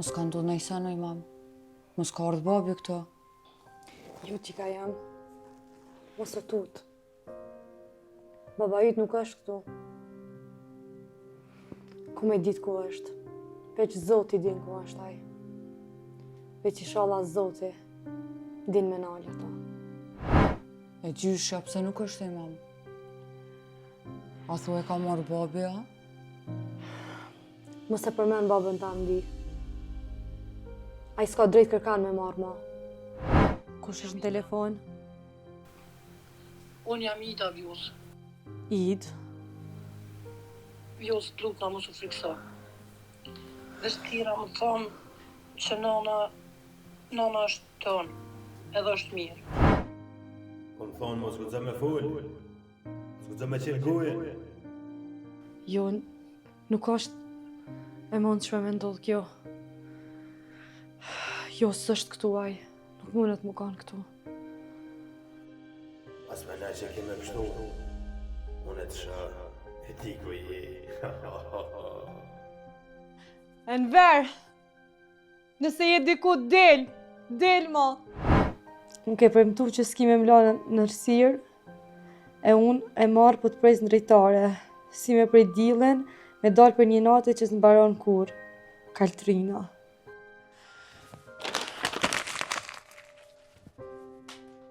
Mos ka ndodhur ndonjë sanoj, mam. Mos ka ardhur babi këto. Jo qika jam. Mos e tut. Baba yt nuk është këtu. Ku me ditë ku është. Veç Zoti din ku është ai. Veç inshallah Zoti din me nalë ato. E gjysha pse nuk është e mam. A thua e ka marrë babi, a? Mos e përmend babën ta ndi. Ai s'ka drejt kërkan me marrë ma. Kush është në telefon? Unë jam Ida Vjus. Id. Vjus t'lut na mos u frikso. Vështira më thonë që nana është tonë, edhe është mirë. Po më thonë mos guxo me fol. Mos guxo me qenë goje. Jo, nuk është e mundshme me ndodh kjo. Jo, s'është këtu ai. Nuk mundet më kanë këtu. As me na që keme kështu. Unë e të shah, e ti ku je. Enver, nëse je diku del ma. Nuk e premtu që s'ki me mlanë në rësirë, e unë e marrë po të prejzë në drejtare. Si me prej dilen, me dalë për një natë që s'mbaron kur. Kaltrina.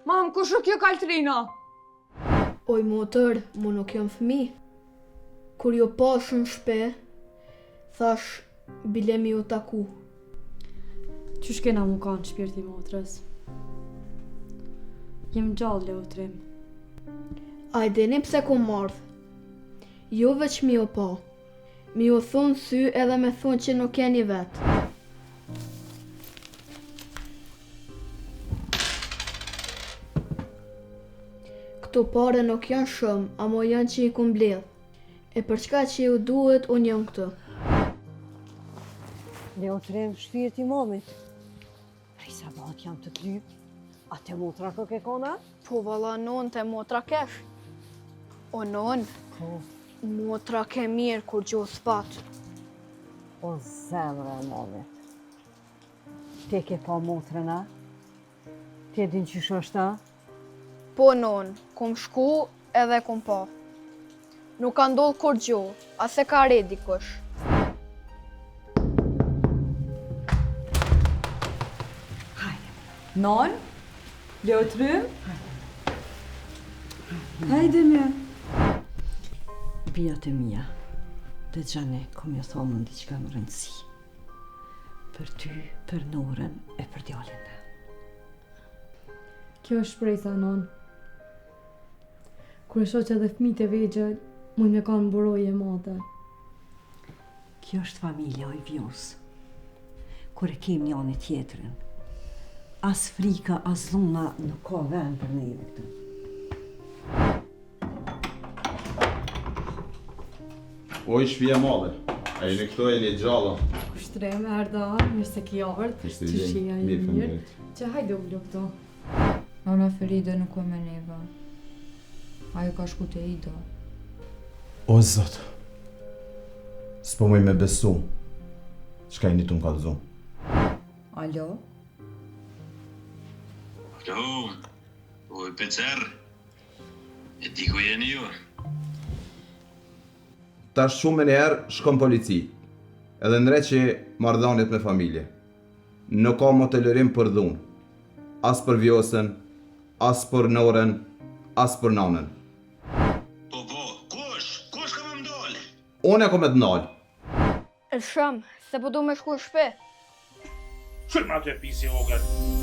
Mam, kush është kjo Kaltrina? Oj motër, mu nuk jam fëmi. Kur jo pashën shpe, thash, bile mi u taku. Qysh kena mu kanë shpirti motrës? Jem gjallë Leotrim. A i dini pse ku mardh? Jo veç mi o pa. Mi o thunë sy edhe me thunë që nuk jeni vetë. Këto pare nuk janë shumë, amo janë që i ku mbledh. E për çka që ju duhet, unë jam këtu. Leotrim, shpirti momit. Prej sa bat jam të t'lyp, a te motra kë ke kona? Po valla non te motra kesh. O non, Po, motra ke mirë kur gjohë spat. o zemre e momit. Ti ke pa motrën, a? Ti e din qysh është, a? Po non, kum shku edhe kum pa. Nuk ka ndodhë kur gjohë, as e ka re dikush. Non? Leotrim? Hajde me. Bijat e mia, dhe gjane, kom jo thonë në diqka më rëndësi. Për ty, për Norën e për djallin e. Kjo është shpresa non. Kur e shoh që edhe fëmijët e vegjël, mund me kanë mburoje madhe. Kjo është familja i Vjus. Kur e kem njani tjetrin, as frika, as dhuna nuk ka vend për neve këtë. Oj, shpia madhe. A jeni këto e një gjalla. Kushtrem, Erda, nëse ki ardhë, Ishte që vjen, shia i mirë, mirë, faleminderit. që hajde u këto. Nona Feride nuk e me neve. Ajo ka shku te Ida. O Zot. S'po mëj me besu. Çka i një të më kallëzu? Alo? Alo, o Pecer, e di ku jeni ju? Tash shumë me njerë shkon polici. Edhe ndre që marrëdhëniet me familje. Nuk ka më të lërim për dhunë. As për Vjosën, as për Norën, as për nanën. Po, kush ka me mdolë? Unë e kom e të nalë. E shëm, se po du me shku në shpe. Shërma të pisi vogël.